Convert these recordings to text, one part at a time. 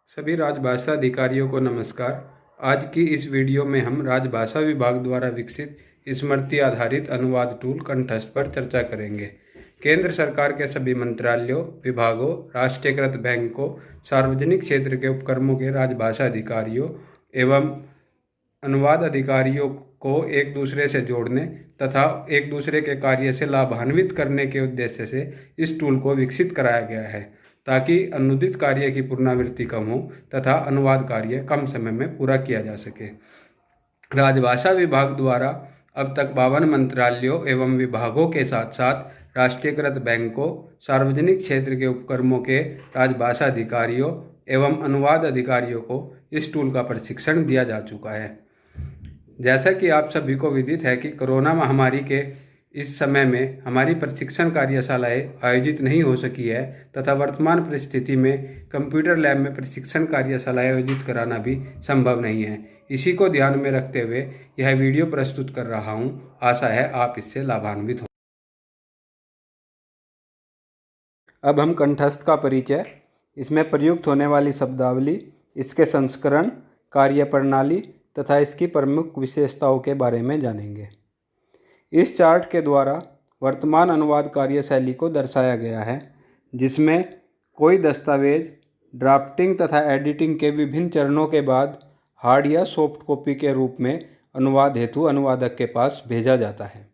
सभी राजभाषा अधिकारियों को नमस्कार। आज की इस वीडियो में हम राजभाषा विभाग द्वारा विकसित स्मृति आधारित अनुवाद टूल कंठस्थ पर चर्चा करेंगे। केंद्र सरकार के सभी मंत्रालयों, विभागों, राष्ट्रीयकृत बैंकों, सार्वजनिक क्षेत्र के उपक्रमों के राजभाषा अधिकारियों एवं अनुवाद अधिकारियों को एक दूसरे से जोड़ने तथा एक दूसरे के कार्य से लाभान्वित करने के उद्देश्य से इस टूल को विकसित कराया गया है, ताकि अनुदित कार्य की पुनरावृत्ति कम हो तथा अनुवाद कार्य कम समय में पूरा किया जा सके। राजभाषा विभाग द्वारा अब तक 52 मंत्रालयों एवं विभागों के साथ साथ राष्ट्रीयकृत बैंकों, सार्वजनिक क्षेत्र के उपक्रमों के राजभाषा अधिकारियों एवं अनुवाद अधिकारियों को इस टूल का प्रशिक्षण दिया जा चुका है। जैसा कि आप सभी को विदित है कि कोरोना महामारी के इस समय में हमारी प्रशिक्षण कार्यशालाएं आयोजित नहीं हो सकी है तथा वर्तमान परिस्थिति में कंप्यूटर लैब में प्रशिक्षण कार्यशालाएं आयोजित कराना भी संभव नहीं है। इसी को ध्यान में रखते हुए यह वीडियो प्रस्तुत कर रहा हूं। आशा है आप इससे लाभान्वित हों। अब हम कंठस्थ का परिचय, इसमें प्रयुक्त होने वाली शब्दावली, इसके संस्करण, कार्यप्रणाली तथा इसकी प्रमुख विशेषताओं के बारे में जानेंगे। इस चार्ट के द्वारा वर्तमान अनुवाद कार्यशैली को दर्शाया गया है, जिसमें कोई दस्तावेज ड्राफ्टिंग तथा एडिटिंग के विभिन्न चरणों के बाद हार्ड या सॉफ्ट कॉपी के रूप में अनुवाद हेतु अनुवादक के पास भेजा जाता है।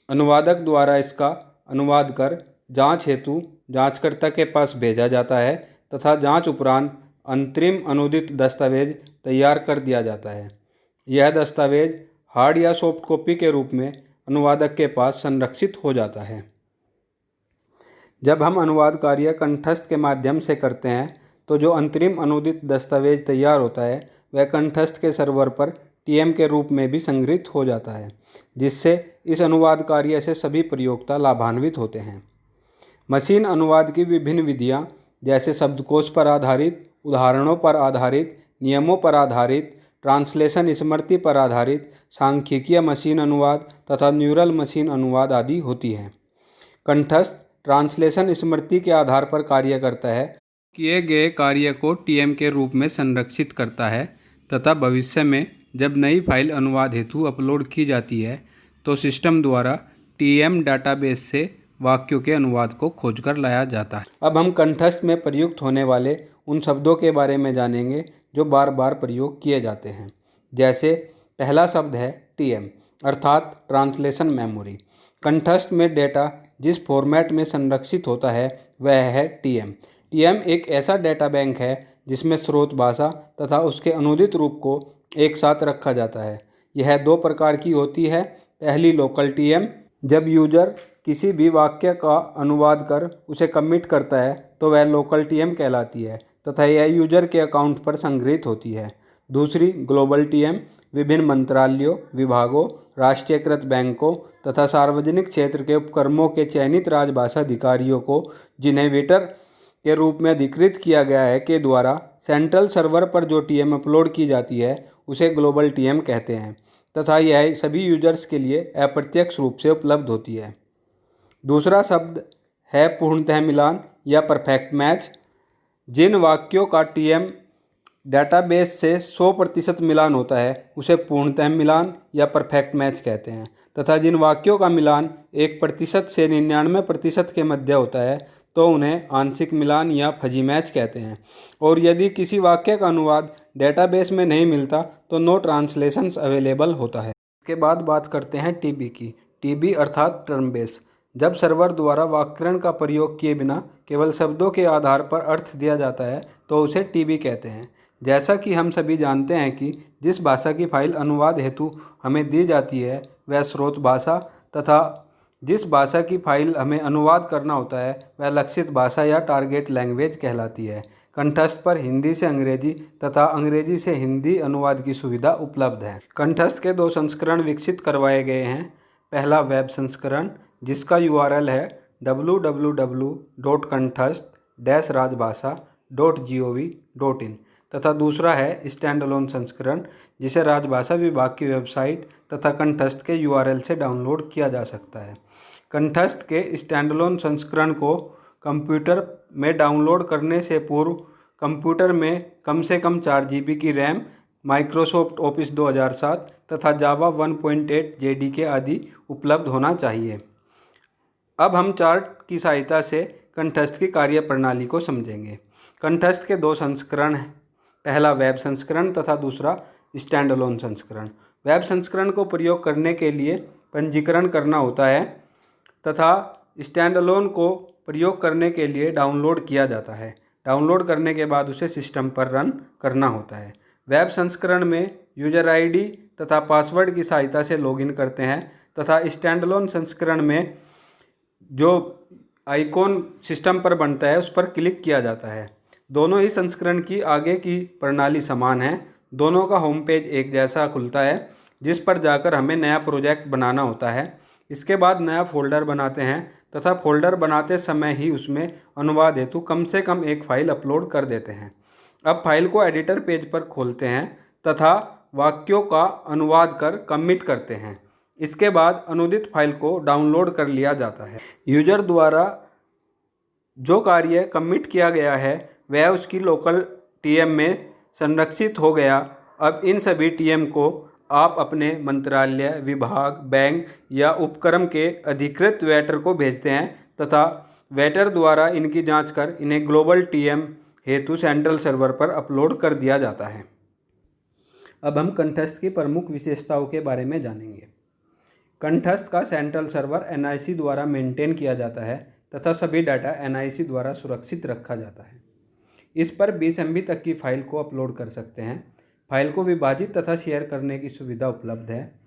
अनुवादक द्वारा इसका अनुवाद कर जांच हेतु जांचकर्ता के पास भेजा जाता है तथा जांच उपरांत अंतरिम अनुदित दस्तावेज तैयार कर दिया जाता है। यह दस्तावेज हार्ड या सॉफ्ट कॉपी के रूप में अनुवादक के पास संरक्षित हो जाता है। जब हम अनुवाद कार्य कंठस्थ के माध्यम से करते हैं तो जो अंतरिम अनुदित दस्तावेज तैयार होता है वह कंठस्थ के सर्वर पर टीएम के रूप में भी संग्रहित हो जाता है, जिससे इस अनुवाद कार्य से सभी प्रयोक्ता लाभान्वित होते हैं। मशीन अनुवाद की विभिन्न विधियाँ जैसे शब्दकोश पर आधारित, उदाहरणों पर आधारित, नियमों पर आधारित, ट्रांसलेशन स्मृति पर आधारित, सांख्यिकीय मशीन अनुवाद तथा न्यूरल मशीन अनुवाद आदि होती हैं। कंठस्थ ट्रांसलेशन स्मृति के आधार पर कार्य करता है, किए गए कार्य को टीएम के रूप में संरक्षित करता है तथा भविष्य में जब नई फाइल अनुवाद हेतु अपलोड की जाती है तो सिस्टम द्वारा टीएम डाटाबेस से वाक्यों के अनुवाद को खोजकर लाया जाता है। अब हम कंठस्थ में प्रयुक्त होने वाले उन शब्दों के बारे में जानेंगे जो बार बार प्रयोग किए जाते हैं। जैसे पहला शब्द है टीएम अर्थात ट्रांसलेशन मेमोरी। कंठस्थ में डेटा जिस फॉर्मेट में संरक्षित होता है वह है टीएम। टीएम एक ऐसा डेटा बैंक है जिसमें स्रोत भाषा तथा उसके अनुदित रूप को एक साथ रखा जाता है। यह दो प्रकार की होती है। पहली लोकल टीएम, जब यूजर किसी भी वाक्य का अनुवाद कर उसे कमिट करता है तो वह लोकल टीएम कहलाती है तथा यह यूजर के अकाउंट पर संग्रहित होती है। दूसरी ग्लोबल टीएम विभिन्न मंत्रालयों, विभागों, राष्ट्रीयकृत बैंकों तथा सार्वजनिक क्षेत्र के उपक्रमों के चयनित राजभाषा अधिकारियों को, जिन्हें वेटर के रूप में अधिकृत किया गया है, के द्वारा सेंट्रल सर्वर पर जो टीएम अपलोड की जाती है उसे ग्लोबल टीएम कहते हैं तथा यह सभी यूजर्स के लिए अप्रत्यक्ष रूप से उपलब्ध होती है। दूसरा शब्द है पूर्णतः मिलान या परफेक्ट मैच। जिन वाक्यों का टीएम डेटाबेस से 100% मिलान होता है उसे पूर्णतः मिलान या परफेक्ट मैच कहते हैं तथा जिन वाक्यों का मिलान 1% से 99% के मध्य होता है तो उन्हें आंशिक मिलान या फजी मैच कहते हैं। और यदि किसी वाक्य का अनुवाद डेटाबेस में नहीं मिलता तो नो ट्रांसलेशंस अवेलेबल होता है। इसके बाद बात करते हैं टीबी की। टीबी अर्थात टर्म बेस, जब सर्वर द्वारा व्याकरण का प्रयोग किए बिना केवल शब्दों के आधार पर अर्थ दिया जाता है तो उसे टीबी कहते हैं। जैसा कि हम सभी जानते हैं कि जिस भाषा की फाइल अनुवाद हेतु हमें दी जाती है वह स्रोत भाषा तथा जिस भाषा की फाइल हमें अनुवाद करना होता है वह लक्षित भाषा या टारगेट लैंग्वेज कहलाती है। कंठस्थ पर हिंदी से अंग्रेजी तथा अंग्रेजी से हिंदी अनुवाद की सुविधा उपलब्ध है। कंठस्थ के 2 संस्करण विकसित करवाए गए हैं। पहला वेब संस्करण जिसका URL है www.kanthasth-rajbhasha.gov.in तथा दूसरा है स्टैंड अलोन संस्करण जिसे राजभाषा विभाग की वेबसाइट तथा कंठस्थ के URL से डाउनलोड किया जा सकता है। कंठस्थ के स्टैंड अलोन संस्करण को कंप्यूटर में डाउनलोड करने से पूर्व कंप्यूटर में कम से कम 4 GB की रैम, माइक्रोसॉफ्ट ऑफिस 2007 तथा जावा 1.8 JDK आदि उपलब्ध होना चाहिए। अब हम चार्ट की सहायता से कंठस्थ की कार्य प्रणाली को समझेंगे। कंठस्थ के 2 संस्करण हैं, पहला वेब संस्करण तथा दूसरा स्टैंड अलोन संस्करण। वेब संस्करण को प्रयोग करने के लिए पंजीकरण करना होता है तथा स्टैंड अलोन को प्रयोग करने के लिए डाउनलोड किया जाता है। डाउनलोड करने के बाद उसे सिस्टम पर रन करना होता है। वेब संस्करण में यूजर आईडी तथा पासवर्ड की सहायता से लॉगिन करते हैं तथा स्टैंड अलोन संस्करण में जो आइकॉन सिस्टम पर बनता है उस पर क्लिक किया जाता है। दोनों ही संस्करण की आगे की प्रणाली समान है। दोनों का होम पेज एक जैसा खुलता है जिस पर जाकर हमें नया प्रोजेक्ट बनाना होता है। इसके बाद नया फोल्डर बनाते हैं तथा फोल्डर बनाते समय ही उसमें अनुवाद हेतु कम से कम एक फाइल अपलोड कर देते हैं। अब फाइल को एडिटर पेज पर खोलते हैं तथा वाक्यों का अनुवाद कर कमिट करते हैं। इसके बाद अनुदित फाइल को डाउनलोड कर लिया जाता है। यूजर द्वारा जो कार्य कमिट किया गया है वह उसकी लोकल टीएम में संरक्षित हो गया। अब इन सभी टीएम को आप अपने मंत्रालय, विभाग, बैंक या उपक्रम के अधिकृत वेटर को भेजते हैं तथा वेटर द्वारा इनकी जांच कर इन्हें ग्लोबल टीएम हेतु सेंट्रल सर्वर पर अपलोड कर दिया जाता है। अब हम कंठस्थ की प्रमुख विशेषताओं के बारे में जानेंगे। कंठस्थ का सेंट्रल सर्वर NIC द्वारा मेंटेन किया जाता है तथा सभी डाटा NIC द्वारा सुरक्षित रखा जाता है। इस पर 20 MB तक की फाइल को अपलोड कर सकते हैं। फाइल को विभाजित तथा शेयर करने की सुविधा उपलब्ध है।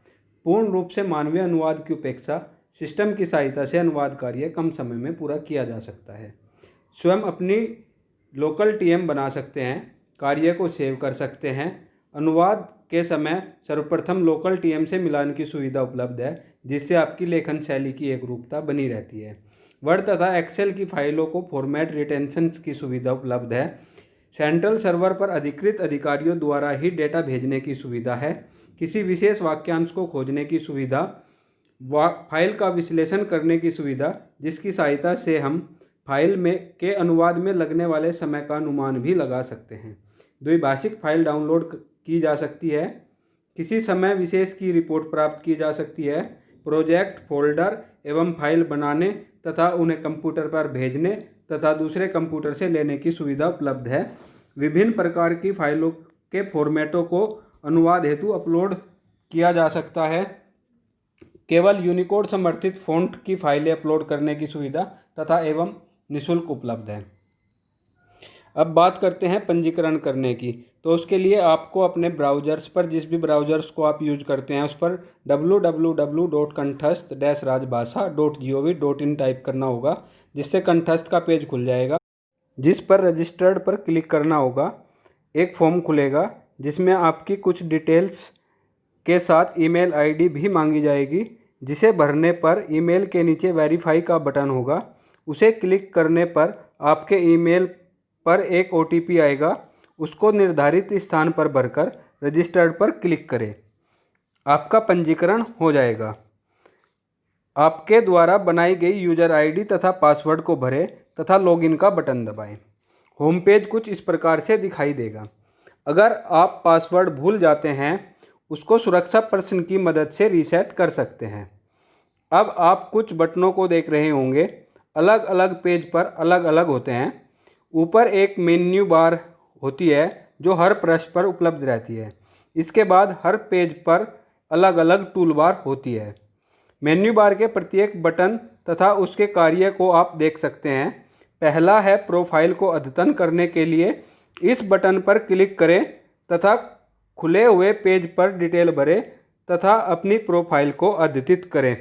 पूर्ण रूप से मानवीय अनुवाद की उपेक्षा सिस्टम की सहायता से अनुवाद कार्य कम समय में पूरा किया जा सकता है। स्वयं अपनी लोकल टीएम बना सकते हैं, कार्य को सेव कर सकते हैं। अनुवाद के समय सर्वप्रथम लोकल टीएम से मिलान की सुविधा उपलब्ध है जिससे आपकी लेखन शैली की एकरूपता बनी रहती है। वर्ड तथा एक्सेल की फाइलों को फॉर्मेट रिटेंशन की सुविधा उपलब्ध है। सेंट्रल सर्वर पर अधिकृत अधिकारियों द्वारा ही डेटा भेजने की सुविधा है। किसी विशेष वाक्यांश को खोजने की सुविधा, फाइल का विश्लेषण करने की सुविधा जिसकी सहायता से हम फाइल में के अनुवाद में लगने वाले समय का अनुमान भी लगा सकते हैं। द्विभाषिक फाइल डाउनलोड की जा सकती है। किसी समय विशेष की रिपोर्ट प्राप्त की जा सकती है। प्रोजेक्ट, फोल्डर एवं फाइल बनाने तथा उन्हें कंप्यूटर पर भेजने तथा दूसरे कंप्यूटर से लेने की सुविधा उपलब्ध है। विभिन्न प्रकार की फाइलों के फॉर्मेटों को अनुवाद हेतु अपलोड किया जा सकता है। केवल यूनिकोड समर्थित फ़ॉन्ट की फाइलें अपलोड करने की सुविधा तथा एवं निःशुल्क उपलब्ध है। अब बात करते हैं पंजीकरण करने की। तो उसके लिए आपको अपने ब्राउज़र्स पर, जिस भी ब्राउज़र्स को आप यूज करते हैं, उस पर www.kanthasth-rajbhasha.gov.in टाइप करना होगा, जिससे कंठस्थ का पेज खुल जाएगा, जिस पर रजिस्टर्ड पर क्लिक करना होगा। एक फॉर्म खुलेगा जिसमें आपकी कुछ डिटेल्स के साथ ईमेल आईडी भी मांगी जाएगी, जिसे भरने पर ईमेल के नीचे वेरीफाई का बटन होगा। उसे क्लिक करने पर आपके ईमेल पर एक OTP आएगा। उसको निर्धारित स्थान पर भरकर रजिस्टर्ड पर क्लिक करें। आपका पंजीकरण हो जाएगा। आपके द्वारा बनाई गई यूजर आईडी तथा पासवर्ड को भरें तथा लॉगिन का बटन दबाएं। होम पेज कुछ इस प्रकार से दिखाई देगा। अगर आप पासवर्ड भूल जाते हैं, उसको सुरक्षा प्रश्न की मदद से रीसेट कर सकते हैं। अब आप कुछ बटनों को देख रहे होंगे, अलग अलग पेज पर अलग अलग होते हैं। ऊपर एक मेन्यू बार होती है जो हर पृष्ठ पर उपलब्ध रहती है। इसके बाद हर पेज पर अलग अलग टूल बार होती है। मेन्यू बार के प्रत्येक बटन तथा उसके कार्य को आप देख सकते हैं। पहला है प्रोफाइल को अद्यतन करने के लिए। इस बटन पर क्लिक करें तथा खुले हुए पेज पर डिटेल भरें तथा अपनी प्रोफाइल को अद्यतित करें।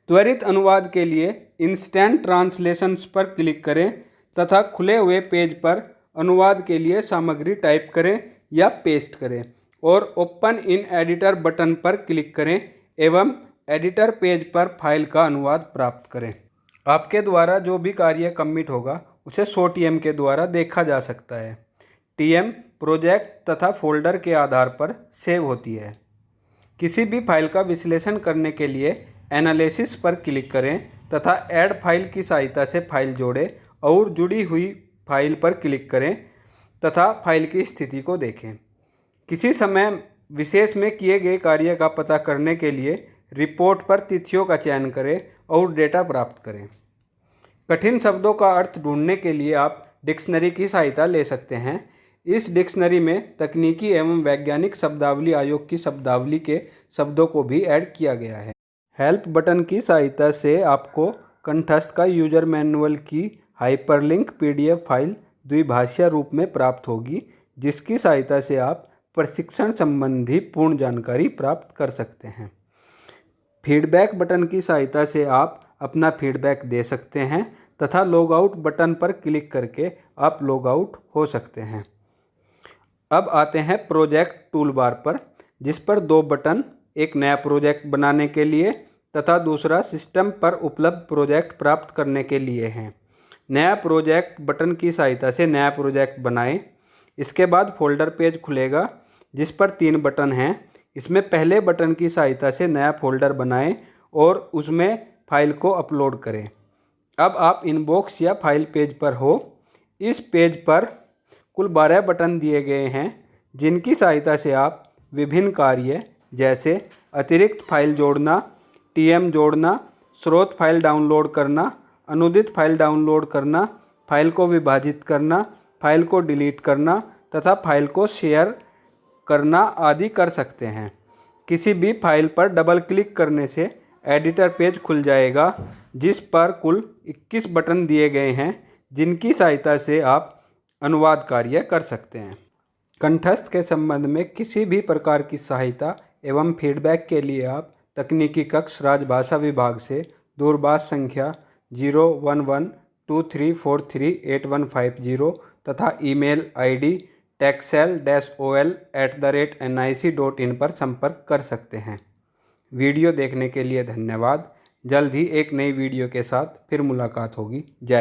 त्वरित अनुवाद के लिए इंस्टेंट ट्रांसलेशंस पर क्लिक करें तथा खुले हुए पेज पर अनुवाद के लिए सामग्री टाइप करें या पेस्ट करें और ओपन इन एडिटर बटन पर क्लिक करें एवं एडिटर पेज पर फाइल का अनुवाद प्राप्त करें। आपके द्वारा जो भी कार्य कमिट होगा उसे 100 TM के द्वारा देखा जा सकता है। TM प्रोजेक्ट तथा फोल्डर के आधार पर सेव होती है। किसी भी फाइल का विश्लेषण करने के लिए एनालिसिस पर क्लिक करें तथा ऐड फाइल की सहायता से फाइल जोड़ें और जुड़ी हुई फाइल पर क्लिक करें तथा फाइल की स्थिति को देखें। किसी समय विशेष में किए गए कार्य का पता करने के लिए रिपोर्ट पर तिथियों का चयन करें और डेटा प्राप्त करें। कठिन शब्दों का अर्थ ढूंढने के लिए आप डिक्शनरी की सहायता ले सकते हैं। इस डिक्शनरी में तकनीकी एवं वैज्ञानिक शब्दावली आयोग की शब्दावली के शब्दों को भी ऐड किया गया है। हेल्प बटन की सहायता से आपको कंठस्थ का यूजर मैनुअल की हाइपरलिंक PDF फाइल द्विभाषीय रूप में प्राप्त होगी, जिसकी सहायता से आप प्रशिक्षण संबंधी पूर्ण जानकारी प्राप्त कर सकते हैं। फीडबैक बटन की सहायता से आप अपना फीडबैक दे सकते हैं तथा लॉग आउट बटन पर क्लिक करके आप लॉग आउट हो सकते हैं। अब आते हैं प्रोजेक्ट टूलबार पर, जिस पर दो बटन, एक नया प्रोजेक्ट बनाने के लिए तथा दूसरा सिस्टम पर उपलब्ध प्रोजेक्ट प्राप्त करने के लिए हैं। नया प्रोजेक्ट बटन की सहायता से नया प्रोजेक्ट बनाएं। इसके बाद फोल्डर पेज खुलेगा जिस पर 3 बटन हैं। इसमें पहले बटन की सहायता से नया फोल्डर बनाएं और उसमें फाइल को अपलोड करें। अब आप इनबॉक्स या फाइल पेज पर हो। इस पेज पर कुल 12 बटन दिए गए हैं, जिनकी सहायता से आप विभिन्न कार्य जैसे अतिरिक्त फाइल जोड़ना, TM जोड़ना, स्रोत फाइल डाउनलोड करना, अनुदित फाइल डाउनलोड करना, फाइल को विभाजित करना, फाइल को डिलीट करना तथा फाइल को शेयर करना आदि कर सकते हैं। किसी भी फाइल पर डबल क्लिक करने से एडिटर पेज खुल जाएगा, जिस पर कुल 21 बटन दिए गए हैं, जिनकी सहायता से आप अनुवाद कार्य कर सकते हैं। कंठस्थ के संबंध में किसी भी प्रकार की सहायता एवं फीडबैक के लिए आप तकनीकी कक्ष राजभाषा विभाग से दूरभाष संख्या 01123438150 तथा ईमेल ID texel-ol@nic.in पर संपर्क कर सकते हैं। वीडियो देखने के लिए धन्यवाद। जल्द ही एक नई वीडियो के साथ फिर मुलाकात होगी। जय